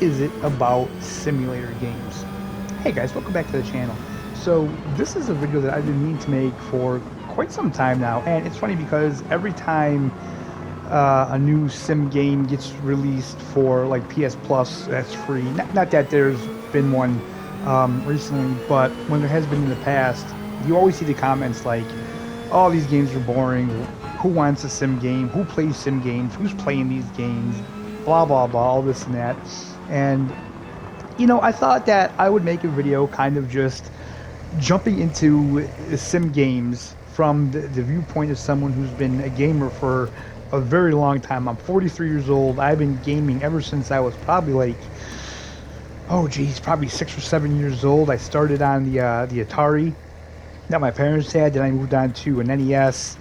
is it about simulator games? Hey guys, welcome back to the channel. So this is a video that I've been meaning to make for quite some time now, and it's funny because every time a new sim game gets released for like PS Plus that's free, not that there's been one recently, but when there has been in the past, you always see the comments like, "Oh, these games are boring. Who wants a sim game? Who plays sim games? Who's playing these games? Blah blah blah, all this and that." And I thought that I would make a video kind of just jumping into sim games from the viewpoint of someone who's been a gamer for a very long time. I'm 43 years old. I've been gaming ever since I was probably like, oh geez, probably 6 or 7 years old. I started on the Atari that my parents had. Then I moved on to an NES,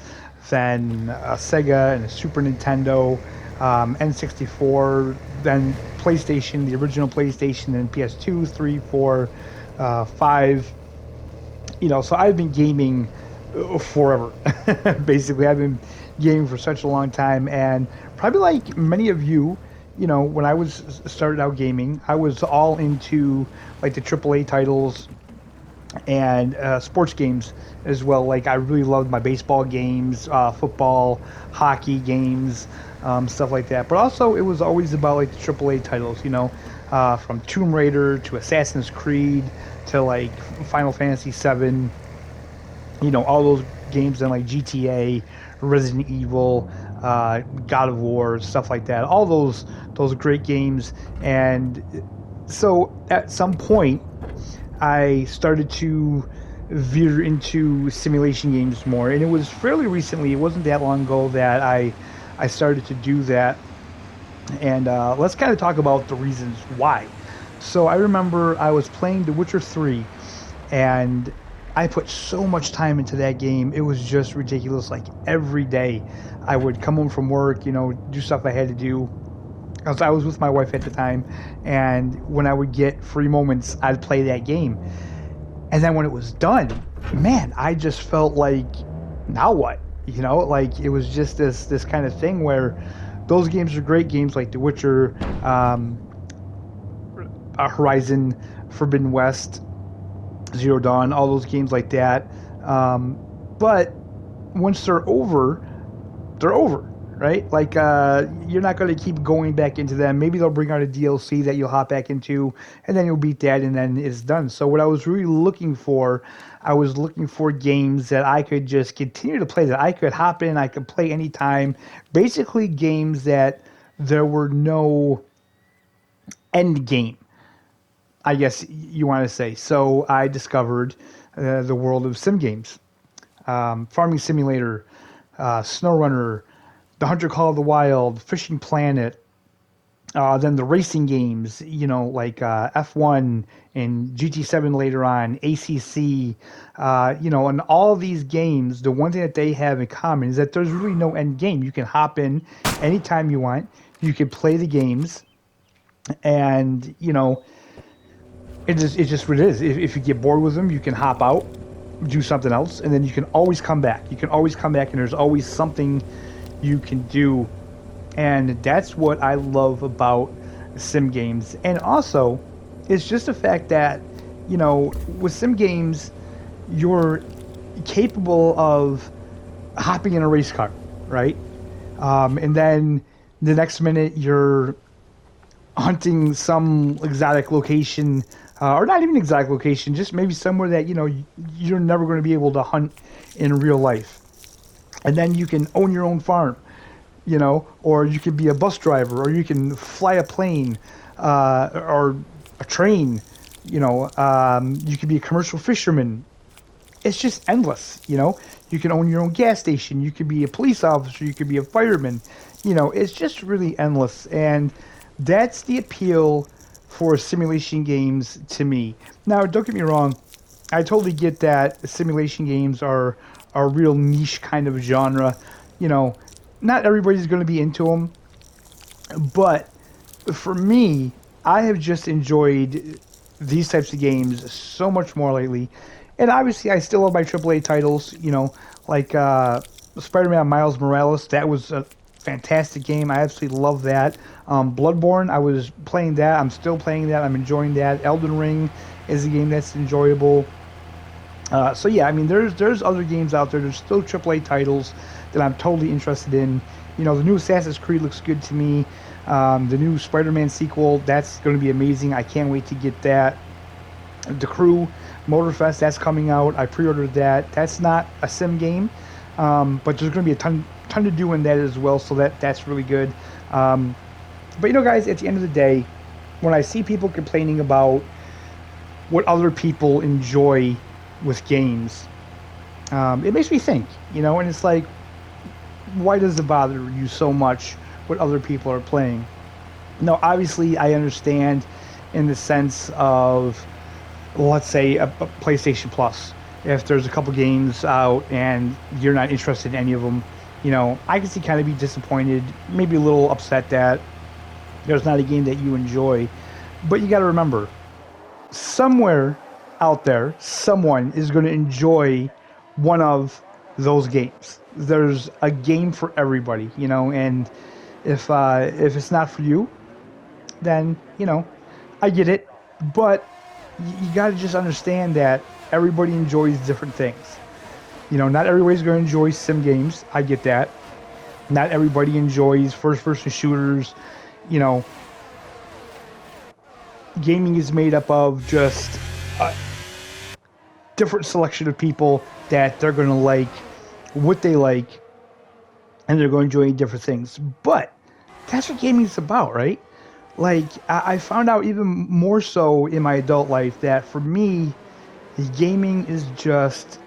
then a Sega and a Super Nintendo, N64, then PlayStation, the original PlayStation, then PS2, 3, 4, 5. So I've been gaming forever. Basically, I've been gaming for such a long time, and probably like many of you, when I was started out gaming, I was all into like the AAA titles and sports games as well. Like I really loved my baseball games, football, hockey games, stuff like that. But also, it was always about like the AAA titles. From Tomb Raider to Assassin's Creed to like Final Fantasy VII. All those games and like GTA, Resident Evil, God of War, stuff like that. All those great games. And so at some point I started to veer into simulation games more, and it was fairly recently. It wasn't that long ago that I started to do that, and let's kind of talk about the reasons why. So I remember I was playing The Witcher 3, and I put so much time into that game. It was just ridiculous. Like every day, I would come home from work, do stuff I had to do. I was with my wife at the time, and when I would get free moments, I'd play that game. And then when it was done, man, I just felt like, now what? Like it was just this kind of thing where those games are great games like The Witcher, Horizon, Forbidden West, Zero Dawn, all those games like that. But once they're over, right? Like you're not going to keep going back into them. Maybe they'll bring out a DLC that you'll hop back into, and then you'll beat that, and then it's done. So what I was really looking for, I was looking for games that I could just continue to play, that I could hop in, I could play anytime. Basically, games that there were no end game, I guess you want to say. So I discovered the world of sim games, Farming Simulator, Snowrunner, The Hunter Call of the Wild, Fishing Planet, then the racing games, like F1 and GT7 later on, ACC, and all these games, the one thing that they have in common is that there's really no end game. You can hop in anytime you want. You can play the games, and, it's just what it is. If you get bored with them, you can hop out, do something else, and then you can always come back. You can always come back, and there's always something you can do. And that's what I love about sim games. And also, it's just the fact that, with sim games, you're capable of hopping in a race car, right? And then the next minute you're hunting some exotic location, or not even exotic location, just maybe somewhere that you're never going to be able to hunt in real life. And then you can own your own farm, or you could be a bus driver, or you can fly a plane, or a train. You could be a commercial fisherman. It's just endless. You can own your own gas station. You could be a police officer. You could be a fireman. It's just really endless, and that's the appeal for simulation games to me. Now, don't get me wrong. I totally get that simulation games are a real niche kind of genre. Not everybody's going to be into them. But for me, I have just enjoyed these types of games so much more lately. And obviously, I still love my AAA titles, like Spider-Man Miles Morales. That was fantastic game. I absolutely love that. Bloodborne, I was playing that. I'm still playing that. I'm enjoying that. Elden Ring is a game that's enjoyable. So yeah, I mean, there's other games out there. There's still AAA titles that I'm totally interested in. The new Assassin's Creed looks good to me. The new Spider-Man sequel, that's going to be amazing. I can't wait to get that. The Crew Motorfest, that's coming out. I pre-ordered that. That's not a sim game, but there's going to be a ton to do in that as well. So that's really good. But guys, at the end of the day, when I see people complaining about what other people enjoy with games, it makes me think, and it's like, why does it bother you so much what other people are playing? Now, obviously, I understand in the sense of, let's say, a PlayStation Plus. If there's a couple games out and you're not interested in any of them, I can see kind of be disappointed, maybe a little upset that there's not a game that you enjoy. But you got to remember, somewhere out there, someone is going to enjoy one of those games. There's a game for everybody, and if it's not for you, then I get it. But you got to just understand that everybody enjoys different things. Not everybody's going to enjoy sim games. I get that. Not everybody enjoys first-person shooters. Gaming is made up of just a different selection of people that they're going to like what they like, and they're going to enjoy different things. But that's what gaming is about, right? Like, I found out even more so in my adult life that for me, gaming is just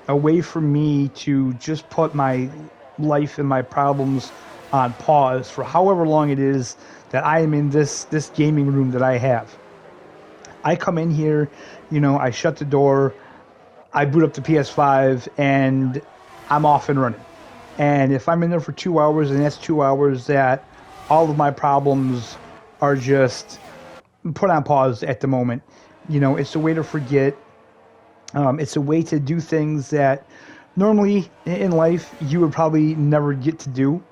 a way for me to just put my life and my problems on pause for however long it is that I am in this gaming room that I have. I come in here, I shut the door, I boot up the PS5, and I'm off and running. And if I'm in there for 2 hours, and that's 2 hours that all of my problems are just put on pause at the moment. It's a way to forget. It's a way to do things that normally in life you would probably never get to do.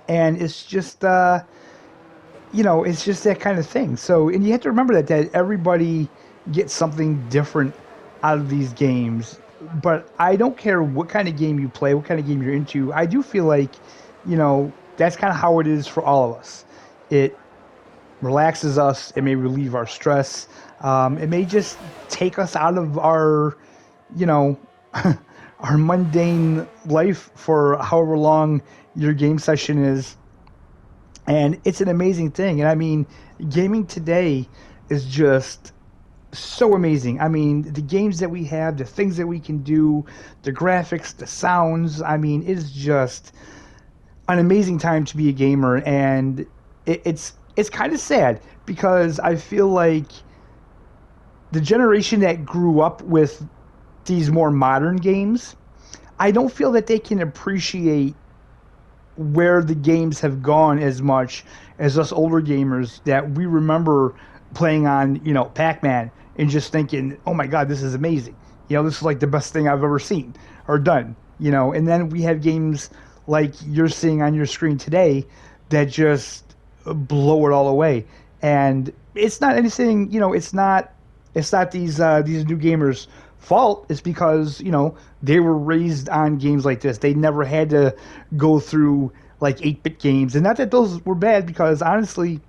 And it's just, it's just that kind of thing. So, and you have to remember that everybody gets something different out of these games. But I don't care what kind of game you play, what kind of game you're into. I do feel like, that's kind of how it is for all of us. It relaxes us. It may relieve our stress. It may just take us out of our, our mundane life for however long your game session is. And it's an amazing thing. And I mean, gaming today is just so amazing. I mean, the games that we have, the things that we can do, the graphics, the sounds. I mean, it's just an amazing time to be a gamer. And it's kind of sad because I feel like the generation that grew up with these more modern games, I don't feel that they can appreciate where the games have gone as much as us older gamers that we remember playing on, Pac-Man and just thinking, oh my God, this is amazing. This is like the best thing I've ever seen or done, and then we have games like you're seeing on your screen today that just blow it all away. And it's not anything, it's not these new gamers' fault. It's because they were raised on games like this. They never had to go through like 8-bit games, and not that those were bad, because honestly,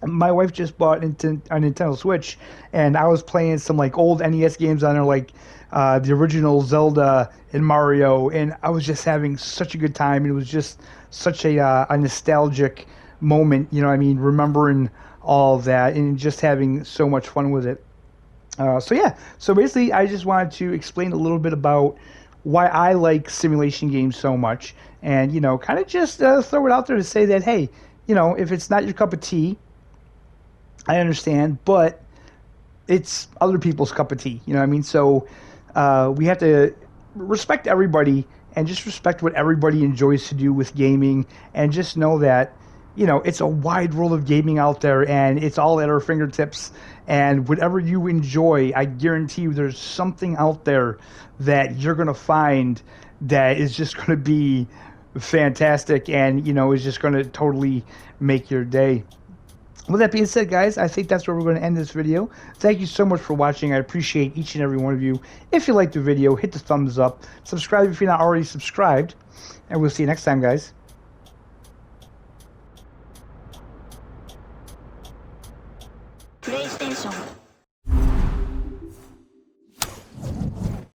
my wife just bought a Nintendo Switch, and I was playing some like old NES games on there, like the original Zelda and Mario, and I was just having such a good time. It was just such a nostalgic moment, remembering all of that and just having so much fun with it. So basically I just wanted to explain a little bit about why I like simulation games so much, and kind of just throw it out there to say that, hey, if it's not your cup of tea, I understand, but it's other people's cup of tea, So we have to respect everybody and just respect what everybody enjoys to do with gaming, and just know that it's a wide world of gaming out there, and it's all at our fingertips. And whatever you enjoy, I guarantee you there's something out there that you're going to find that is just going to be fantastic, and is just going to totally make your day. With that being said, guys, I think that's where we're going to end this video. Thank you so much for watching. I appreciate each and every one of you. If you liked the video, hit the thumbs up. Subscribe if you're not already subscribed. And we'll see you next time, guys. PlayStation